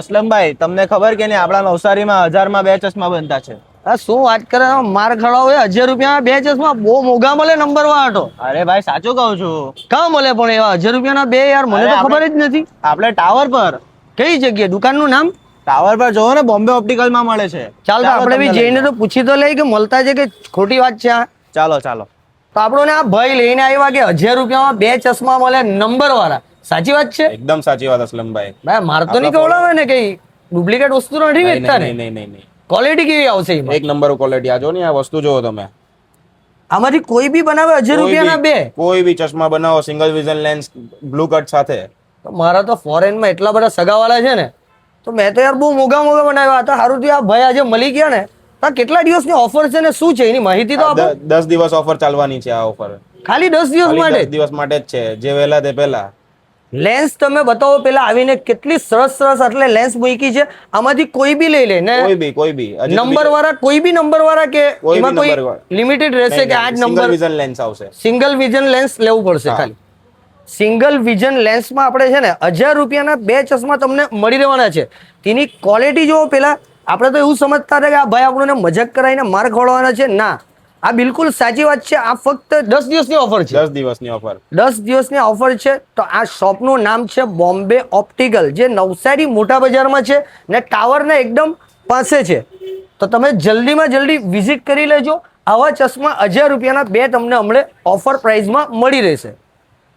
અસલમભાઈ તમને ખબર કે નહીં આપણા નવસારીમાં 1000માં 2 ચશ્મા બનતા છે. આ શું વાત કરે માર ખડાવો 1000 રૂપિયા 2 ચશ્મા બહુ મોંઘા મળે નંબર વાળો. અરે ભાઈ સાચું કહું છું. કાં મળે પણ એવા 1000 રૂપિયાના 2 યાર મને તો ખબર જ નથી. આપણે ટાવર પર. કઈ જગ્યાએ દુકાનનું નામ? ટાવર પર જોવો ને બોમ્બે ઓપ્ટિકલમાં મળે છે. ચાલ તો આપણે બી જઈને તો પૂછી તો લઈ કે મળતા છે કે ખોટી વાત છે આ. ચાલો ચાલો. તો આપણને આ ભાઈ લઈને આવ્યા કે 1000 રૂપિયામાં 2 ચશ્મા મળે નંબર વાળા. સાચી વાત છે? એકદમ સાચી વાત અસલમભાઈ. ભાઈ માર તો નહીં કવડાવે ને કઈ ડુપ્લિકેટ વસ્તુ નથી વેચતા ને. નહીં. ક્વોલિટી કેવી આવશે એમાં? એક નંબર ક્વોલિટી. આ જો ને આ વસ્તુ જોવો તમે. આમાંથી કોઈ બી બનાવે 1000 રૂપિયાના 2? કોઈ બી ચશ્મા બનાવો single vision lens blue cut સાથે. તો મારા તો ફોરેનમાં એટલા બધા સગાવાળા છે ને તો મેં તો યાર બહુ મોંઘા બનાવ્યા હતા. સારું થયું આ ભાઈ આજે મળી ગયા ને. તો કેટલા દિવસની ઓફર છે ને શું છે એની માહિતી તો આપો. 10 દિવસ ઓફર ચાલવાની છે આ ઓફર. ખાલી 10 દિવસ માટે? 10 દિવસ માટે જ છે. જે વહેલા તે પહેલા. લેન્સ તમે બતાવો પેલા આવીને કેટલી સરસ એટલે લેન્સ મૂકી છે. આમાંથી કોઈ બી લઈ લે ને? કોઈ બી નંબર વાળા કોઈ બી નંબર વાળા કે એમાં કોઈ લિમિટેડ રહેશે કે આ જ નંબર? સિંગલ વિઝન લેન્સ આવશે. સિંગલ વિઝન લેન્સ લેવું પડશે ખાલી. સિંગલ વિઝન લેન્સમાં આપણે છે ને 1000 રૂપિયાના 2 ચશ્મા તમને મળી રહેવાના છે. તેની ક્વોલિટી જોવો પેલા. આપણે તો એવું સમજતા હતા કે આ ભાઈ આપણને મજાક કરાવીને માર ખવડાવવાના છે. ના, આ બિલકુલ સાચી વાત છે. આ ફક્ત 10 દિવસની ઓફર છે. 10 દિવસની ઓફર. 10 દિવસની ઓફર છે. તો આ શોપનું નામ છે બોમ્બે ઓપ્ટિકલ, જે નવસારી મોટા બજારમાં છે ને ટાવરના એકદમ પાસે છે. તો તમે જલ્દીમાં જલ્દી વિઝિટ કરી લેજો. આવા ચશ્મા 1000 રૂપિયાના 2 તમને હમણાં ઓફર પ્રાઇસમાં મળી રહેશે.